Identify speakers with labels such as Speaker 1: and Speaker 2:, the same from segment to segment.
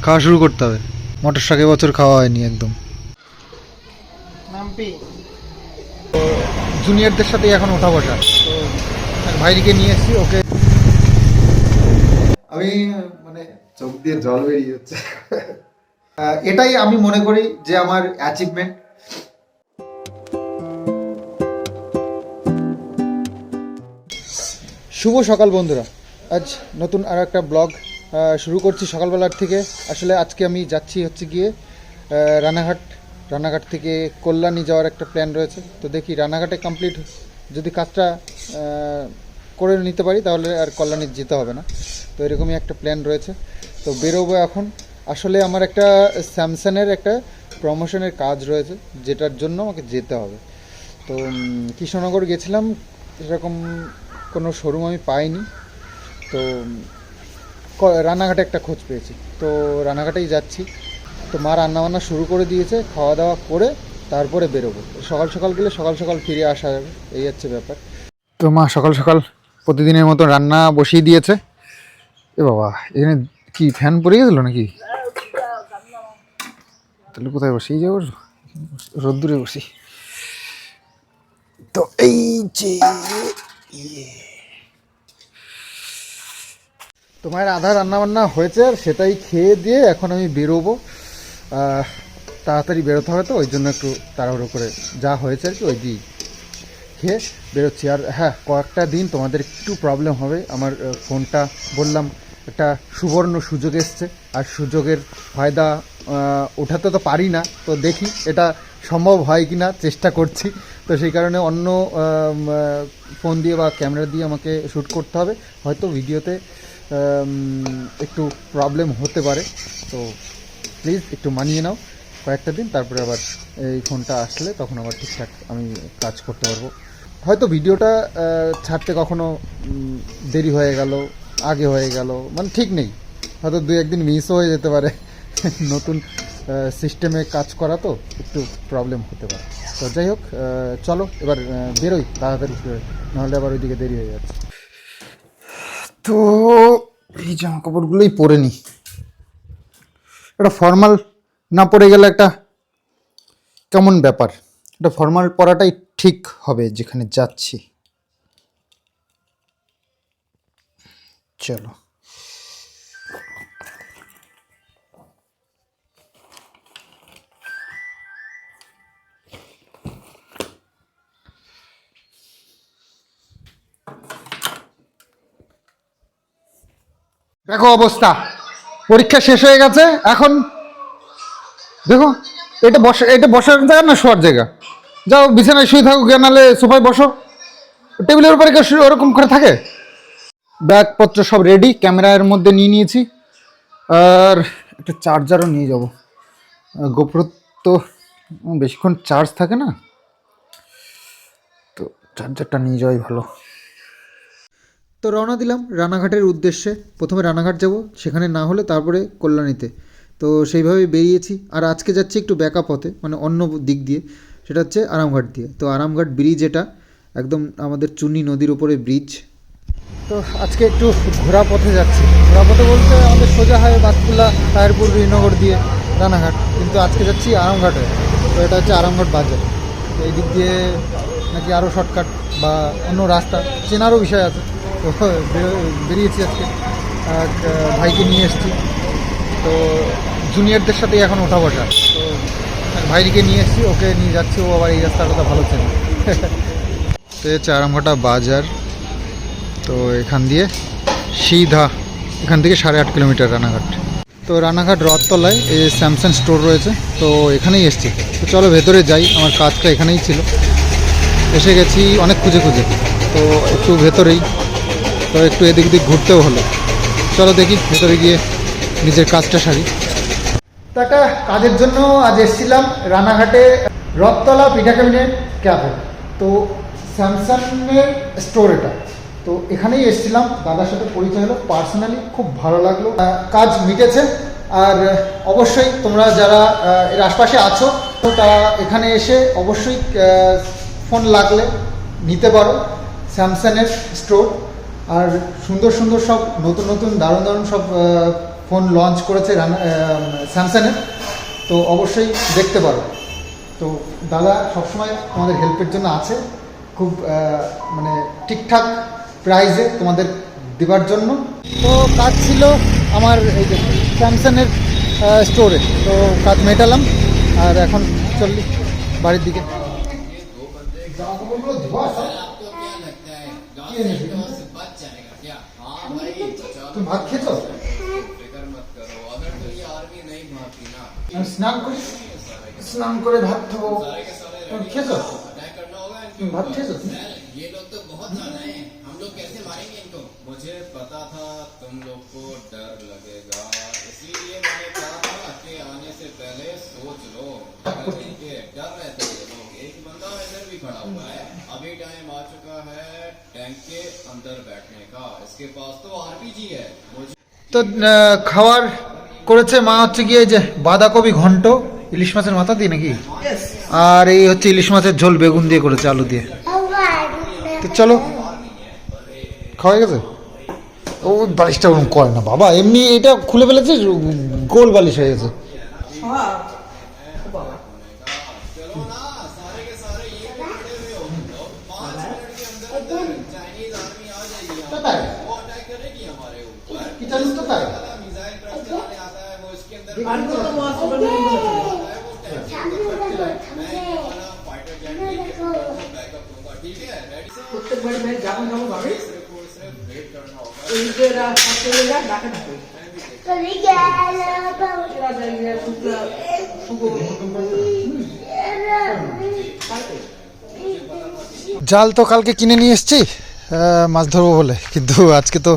Speaker 1: খাওয়া শুরু করতে হবে। মটর শাক এবছর খাওয়া হয়নি একদম। তো জুনিয়রদের সাথে এখন ওঠা বসা, তো ভাইকে নিয়ে এসেছি ওকে। আমি মানে চোখ দিয়ে জল বেরিয়ে যাচ্ছে। এটাই আমি মনে করি যে আমার অ্যাচিভমেন্ট। শুভ সকাল বন্ধুরা, আজ নতুন আর একটা ব্লগ শুরু করছি সকালবেলার থেকে। আসলে আজকে আমি যাচ্ছি হচ্ছে গিয়ে রানাঘাট থেকে কল্যাণী যাওয়ার একটা প্ল্যান রয়েছে। তো দেখি রানাঘাটে কমপ্লিট যদি কাজটা করে নিতে পারি তাহলে আর কল্যাণী যেতে হবে না। তো এরকমই একটা প্ল্যান রয়েছে। তো বেরোবো এখন। আসলে আমার একটা স্যামসাংয়ের একটা প্রমোশনের কাজ রয়েছে, যেটার জন্য আমাকে যেতে হবে। তো কৃষ্ণনগর গেছিলাম, এরকম কোনো শোরুম আমি পাইনি। তো রানাঘাটে একটা খোঁজ পেয়েছি, তো রানাঘাটেই যাচ্ছি। তো মা রান্নাবান্না শুরু করে দিয়েছে, খাওয়া দাওয়া করে তারপরে বেরোবো। সকাল সকাল গেলে সকাল সকাল ফিরে আসা যাবে, এই হচ্ছে ব্যাপার। তো মা সকাল সকাল প্রতিদিনের মতো রান্না বসিয়ে দিয়েছে। এ বাবা, এখানে কি ফ্যান পড়ে গেছিলো নাকি? তাহলে কোথায় বসি? এই যে রোদ্দুরে বসি। তো এই যে তোমার আধা রান্নাবান্না হয়েছে, আর সেটাই খেয়ে দিয়ে এখন আমি বেরোবো। তাড়াতাড়ি বেরোতে হবে, তো ওই জন্য একটু তাড়াহুড়ো করে যা হয়েছে আর কি ওই দিয়েই খেয়ে বেরোচ্ছি। আর হ্যাঁ, কয়েকটা দিন তোমাদের একটু প্রবলেম হবে। আমার ফোনটা বললাম একটা সুবর্ণ সুযোগ এসছে, আর সুযোগের ফায়দা ওঠাতে তো পারি না। তো দেখি এটা সম্ভব হয় কি না, চেষ্টা করছি। তো সেই কারণে অন্য ফোন দিয়ে বা ক্যামেরা দিয়ে আমাকে শ্যুট করতে হবে। হয়তো ভিডিওতে একটু প্রবলেম হতে পারে, তো প্লিজ একটু মানিয়ে নাও কয়েকটা দিন। তারপরে আবার এই ফোনটা আসলে তখন আবার ঠিকঠাক আমি কাজ করতে পারবো। হয়তো ভিডিওটা ছাড়তে কখনো দেরি হয়ে গেল, আগে হয়ে গেল, মানে ঠিক নেই। হয়তো দু একদিন মিসও হয়ে যেতে পারে। নতুন সিস্টেমে কাজ করা তো একটু প্রবলেম হতে পারে। তো যাই হোক, চলো এবার বেরোই তাড়াতাড়ি, নাহলে আবার ওইদিকে দেরি হয়ে যাচ্ছে। তো এই জামা কাপড়গুলোই পরে নিই। একটা ফর্মাল না পরে গেলে একটা কেমন ব্যাপার। একটা ফর্মাল পরাটাই ঠিক হবে যেখানে যাচ্ছি। চলো। দেখো অবস্থা, পরীক্ষা শেষ হয়ে গেছে। এখন দেখো, এটা বসার জায়গা না শোয়ার জায়গা? যাও বিছানায় শুয়ে থাকো, গিয়ে নাহলে সোফায় বসো। টেবিলের উপরে ওরকম করে থাকে। ব্যাগপত্র সব রেডি, ক্যামেরার মধ্যে নিয়ে নিয়েছি। আর একটা চার্জারও নিয়ে যাব। গোপ্রো তো বেশিক্ষণ চার্জ থাকে না, তো চার্জারটা নিয়ে যাওয়াই ভালো। তো রওনা দিলাম রানাঘাটের উদ্দেশ্যে। প্রথমে রানাঘাট যাব, সেখানে না হলে তারপরে কল্যাণীতে। তো সেইভাবেই বেরিয়েছি। আর আজকে যাচ্ছি একটু ব্যাকা পথে, মানে অন্য দিক দিয়ে, সেটা হচ্ছে আরামঘাট দিয়ে। তো আরামঘাট ব্রিজ, এটা একদম আমাদের চুনি নদীর উপরে ব্রিজ। তো আজকে একটু ঘোরা পথে যাচ্ছি। ঘোরা পথে বলতে আমাদের সোজা হয় বাতকুল্লা, তাহিরপুর, রীনগর দিয়ে রানাঘাট, কিন্তু আজকে যাচ্ছি আরামঘাটে। তো এটা হচ্ছে আরামঘাট বাজার। তো এই দিক দিয়ে নাকি আরও শর্টকাট বা অন্য রাস্তা চেনারও বিষয় আছে। তো বেরিয়েছি আজকে, এক ভাইকে নিয়ে এসেছি। তো জুনিয়রদের সাথেই এখন ওঠা বসা। তো এক ভাইকে নিয়ে এসেছি, ওকে নিয়ে যাচ্ছি। ও আবার এই রাস্তাটা ভালো চেনে। তো হচ্ছে আরামঘাটা বাজার। তো এখান দিয়ে সিধা, এখান থেকে 8.5 কিলোমিটার রানাঘাট। তো রানাঘাট রথতলায় এই স্যামসাং স্টোর রয়েছে, তো এখানেই এসছি। তো চলো ভেতরে যাই, আমার কাজটা এখানেই ছিল। এসে গেছি অনেক খুঁজে খুঁজে, তো একটু ভেতরেই, তো একটু এদিক দিক ঘুরতেও হলো। চলো দেখি ভেতরে গিয়ে নিজের কাজটা সারি। তো একটা কাজের জন্য আজ এসেছিলাম রানাঘাটে রথতলা পিঠা ক্যাবিনেট ক্যাফে। তো স্যামসাংয়ের স্টোর এটা। তো এখানেই এসেছিলাম, দাদার সাথে পরিচয় হলো, পার্সোনালি খুব ভালো লাগলো। কাজ মিটেছে। আর অবশ্যই তোমরা যারা এর আশপাশে আছো, তো তারা এখানে এসে অবশ্যই ফোন লাগলে নিতে পারো। স্যামসাংয়ের স্টোর, আর সুন্দর সুন্দর সব নতুন নতুন দারুণ দারুণ সব ফোন লঞ্চ করেছে স্যামসাংয়ের, তো অবশ্যই দেখতে পারো। তো দাদা সবসময় আমাদের হেল্পের জন্য আছে, খুব মানে ঠিকঠাক প্রাইসে তোমাদের দেওয়ার জন্য। তো কাজ ছিল আমার এই যে স্যামসাংয়ের স্টোরে, তো কাজ মেটালাম আর এখন চললি বাড়ির দিকে। তুমি ভাত খেয়েছো? স্নান করে ভাত খাবো। খেয়েছো? ভাত খেয়েছো?
Speaker 2: ये लोग तो बहुत ज्यादा हैं, हम लोग कैसे मारेंगे इनको? मुझे पता था तुम लोग को डर लगेगा, इसीलिए मैंने कहा था कि आने से पहले सोच लो। अगर इनके डर रहे थे ये लोग, एक बंदा इधर भी खड़ा हुआ है, अभी टाइम आ चुका है टैंक के अंदर बैठने का, इसके पास तो आरपीजी है। मुझे
Speaker 1: তো খাওয়ার করেছে মা হচ্ছে গিয়ে যে বাঁধাকপি ঘন্ট ইলিশ মাছের মাথা দিয়ে নাকি, আর এই হচ্ছে ইলিশ মাছের ঝোল বেগুন দিয়ে করেছে, আলু দিয়ে। তো চলো, খাওয়া গেছে। ও বালিশটা ওরকম করে না বাবা, এমনি এটা খুলে ফেলেছে, গোল বালিশ হয়ে গেছে।
Speaker 2: चलो ना, सारे के सारे ये भी खड़े हुए हो तुम लोग, 5 मिनट के अंदर अंदर चाइनीज आर्मी आ जाएगी, वो अटैक करेगी हमारे ऊपर। मिसाइल क्रश चलाने आता है वो, इसके अंदर मैं वाला फाइटर जेट लेके बैकअप दूंगा, ठीक है? रेडी से सिर्फ वेट करना होगा।
Speaker 1: জাল তো কালকে কিনে নিয়ে এসেছি মাছ ধরবো বলে, কিন্তু আজকে তো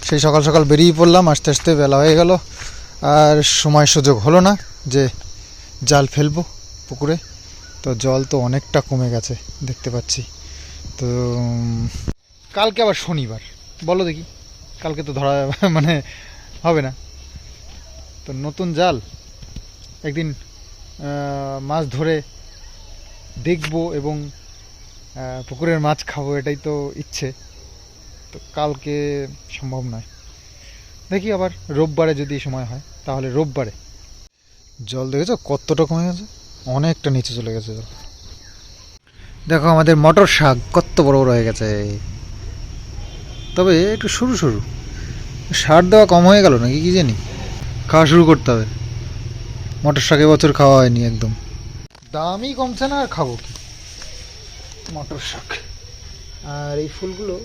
Speaker 1: সেই সকাল সকাল বেরিয়ে পড়লাম, আস্তে আস্তে বেলা হয়ে গেল আর সময় সুযোগ হলো না যে জাল ফেলবো পুকুরে। তো জল তো অনেকটা কমে গেছে দেখতে পাচ্ছি। তো কালকে আবার শনিবার, বলো দেখি কালকে তো ধরা মানে হবে না। তো নতুন জাল একদিন মাছ ধরে দেখবো এবং পুকুরের মাছ খাবো, এটাই তো ইচ্ছে। তো কালকে সম্ভব নয়, দেখি আবার রোববারে যদি সময় হয় তাহলে রোববারে। জল দেখেছো কতটা কমে গেছে, অনেকটা নিচে চলে গেছে জল। দেখো আমাদের মটর শাক কত বড় বড় হয়ে গেছে, তবে একটু সরু সরু। সার দেওয়া কম হয়ে গেল নাকি কি জানি, খাওয়া শুরু করতে হবে। মটর শাক এবছর খাওয়া হয়নি একদম, দামই কমছে না আর খাবো কি মটর শাক। আর এই ফুলগুলো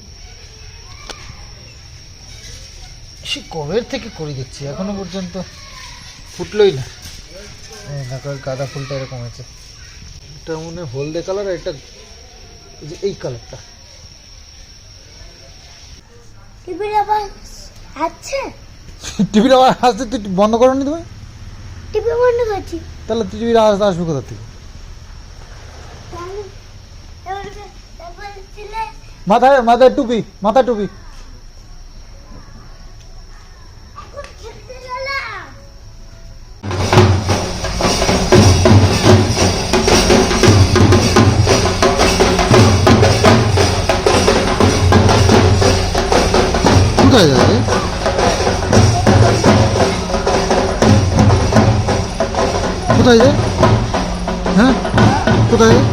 Speaker 1: সে কবের থেকে করে দিচ্ছি, এখনো পর্যন্ত ফুটলোই না। দেখো গাঁদা ফুলটা এরকম আছে, এটা মনে হয় হলদে কালার, এটা যে এই কালারটা।
Speaker 3: টিভির আওয়াজ আসছে?
Speaker 1: টিভির আওয়াজ আসছে, তুই বন্ধ করো নি তুমি?
Speaker 3: টিভি বন্ধ করছি।
Speaker 1: তাহলে তুই টিভির আওয়াজ আসবে কোথা থেকে? মাথায় মাথায় টুপি, মাথা টুপি। কোথায় যাবে? কোথায় যায়? হ্যাঁ কোথায় যায়?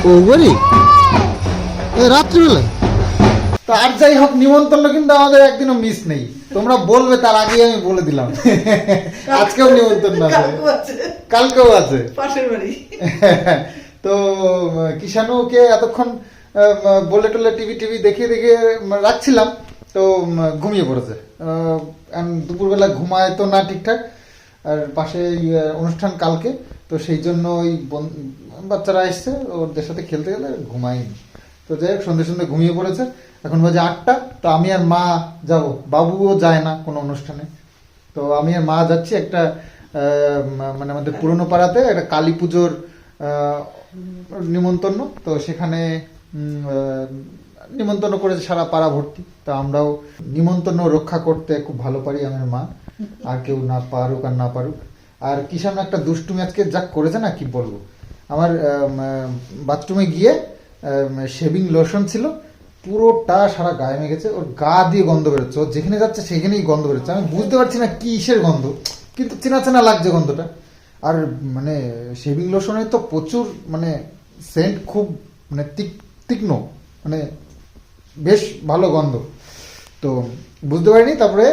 Speaker 1: ও বলি রাত্রিবেলায়। তো আর যাই হোক, নিমন্ত্রণ কিন্তু আমাদের একদিনও মিস নেই, তোমরা বলবে তার আগে আমি বলে দিলাম। আজকেও নিমন্ত্রণ আছে, কালকেও আছে পাশের বাড়ি। তো কিষাণুকে এতক্ষণ বলে টলে টিভি টিভি দেখিয়ে দেখিয়ে রাখছিলাম, তো ঘুমিয়ে পড়েছে। দুপুরবেলা ঘুমায় তো না ঠিকঠাক, আর পাশে অনুষ্ঠান কালকে, তো সেই জন্য ওই বাচ্চারা এসছে, ওদের সাথে খেলতে গেলে ঘুমায়নি। তো যাই হোক সন্ধ্যে সন্ধ্যে ঘুমিয়ে পড়েছে, এখন বাজে 8টা। তো আমি আর মা যাব, বাবুও যায় না কোনো অনুষ্ঠানে। তো আমি আর মা যাচ্ছি একটা মানে আমাদের পুরনো পাড়াতে একটা কালী পুজোর নিমন্ত্রণ, তো সেখানে নিমন্ত্রণ করেছে সারা পাড়া ভর্তি। তো আমরাও নিমন্ত্রণ রক্ষা করতে খুব ভালো পারি, আমার মা, আর কেউ না পারুক আর না পারুক। আর কিষাণ একটা দুষ্টুমি আজকে যা করেছে না কি বলবো। আমার বাথরুমে গিয়ে শেভিং লোশন ছিল, পুরোটা সারা গায়ে মেখেছে, ওর গা দিয়ে গন্ধ বেরোচ্ছে, ও যেখানে যাচ্ছে সেখানেই গন্ধ বেরোচ্ছে। আমি বুঝতে পারছি না কিসের গন্ধ, কিন্তু চেনা চেনা লাগছে গন্ধটা। আর মানে শেভিং লোশনের তো প্রচুর মানে সেন্ট, খুব মানে তীক্ষ্ণ, মানে বেশ ভালো গন্ধ। তো বুঝতে পারিনি, তারপরে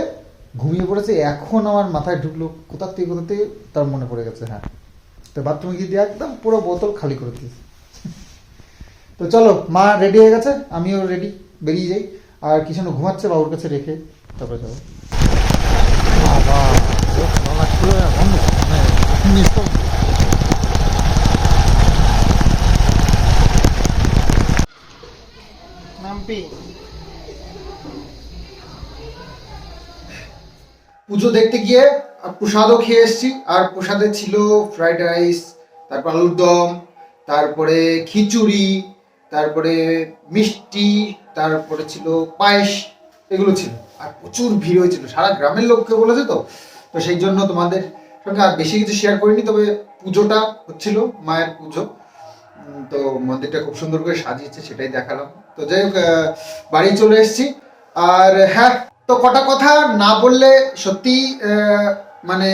Speaker 1: ঘুমিয়ে পড়েছে। এখন আমার মাথায় ঢুকলো কোথা থেকে তার মনে পড়ে গেছে। হ্যাঁ, তো বাথরুমে গিয়ে দিয়ে একদম পুরো বোতল খালি করে দিয়েছে। তো চলো, মা রেডি হয়ে গেছে, আমিও রেডি, বেরিয়ে যাই। আর কিছু না ঘুমাচ্ছে, বাবুর কাছে রেখে তারপরে যাবো। বাবা, গলা খুলে বন্ধ, মানে মিস করবো। পুজো দেখতে গিয়ে প্রসাদও খেয়ে এসেছি। আর প্রসাদে ছিল ফ্রাইড রাইস, তারপর আলুর দম, তারপরে খিচুড়ি, তারপরে মিষ্টি, তারপরে ছিল পায়েস, এগুলো ছিল। আর প্রচুর ভিড় হয়েছিল, সারা গ্রামের লোককে বলেছে। তো তো সেই জন্য তোমাদের সঙ্গে আর বেশি কিছু শেয়ার করিনি। তবে পুজোটা হচ্ছিল, মায়ের পুজো। তো মন্দিরটা খুব সুন্দর করে সাজিয়েছে, সেটাই দেখালাম। তো যাই হোক, বাড়ি চলে এসেছি। আর হ্যাঁ, তো কটা কথা না বললে সত্যি মানে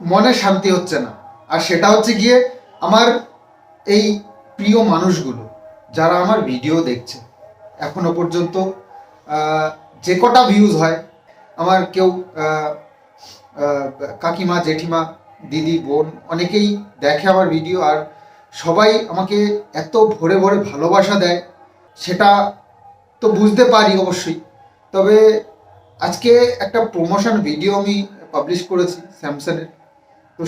Speaker 1: মনে শান্তি হচ্ছে না। আর সেটা হচ্ছে গিয়ে আমার এই প্রিয় মানুষগুলো যারা আমার ভিডিও দেখছে এখনো পর্যন্ত। যে কটা ভিউজ হয়, আমার কেউ কাকিমা, জেঠিমা, দিদি, বোন অনেকেই দেখে আমার ভিডিও। আর সবাই আমাকে এত ভরে ভরে ভালোবাসা দেয়, সেটা তো বুঝতে পারি অবশ্যই। তবে আজকে একটা প্রমোশন ভিডিও আমি পাবলিশ করেছি স্যামসাংয়ের। তো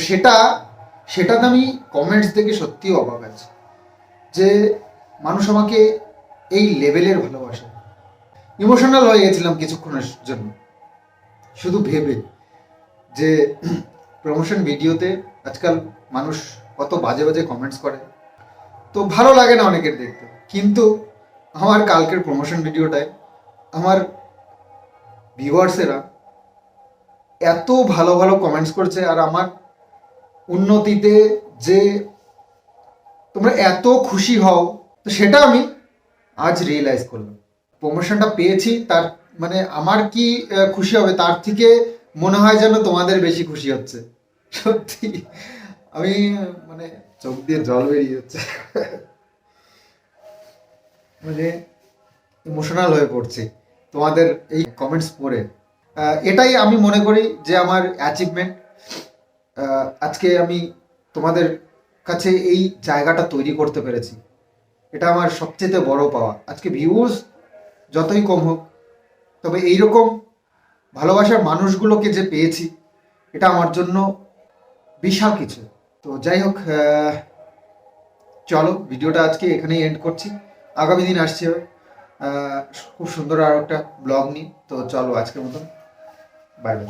Speaker 1: সেটাতে আমি কমেন্টস দেখে সত্যিই অবাক আছি যে মানুষ আমাকে এই লেভেলের ভালোবাসে। ইমোশনাল হয়ে গেছিলাম কিছুক্ষণের জন্য, শুধু ভেবে যে প্রমোশন ভিডিওতে আজকাল মানুষ কত বাজে বাজে কমেন্টস করে। তো ভালো লাগে না অনেকের দেখতে, কিন্তু আমার কালকের প্রমোশন ভিডিওটায় আমার ভিউয়ার্সেরা এত ভালো ভালো কমেন্টস করছে। আর আমার উন্নতিতে যে তোমরা এত খুশি হও, তো সেটা আমি আজ রিয়েলাইজ করলাম। প্রমোশনটা পেয়েছি, তার মানে আমার কি খুশি হবে, তার থেকে মনে হয় যেন তোমাদের বেশি খুশি হচ্ছে। সত্যি আমি মানে চোখ দিয়ে জল বেরিয়ে যাচ্ছে, মানে ইমোশনাল হয়ে পড়ছি তোমাদের এই কমেন্টস পড়ে। এটাই আমি মনে করি যে আমার অ্যাচিভমেন্ট। আজকে আমি তোমাদের কাছে এই জায়গাটা তৈরি করতে পেরেছি, এটা আমার সবচেয়ে বড় পাওয়া। আজকে ভিউজ যতই কম হোক, তবে এইরকম ভালোবাসার মানুষগুলোকে যে পেয়েছি, এটা আমার জন্য বিশাল কিছু। তো যাই হোক, চলো ভিডিওটা আজকে এখানেই এন্ড করছি। আগামী দিন আসছে খুব সুন্দর আর একটা ব্লগ নিয়ে। তো চলো আজকের মতন বাই বাই।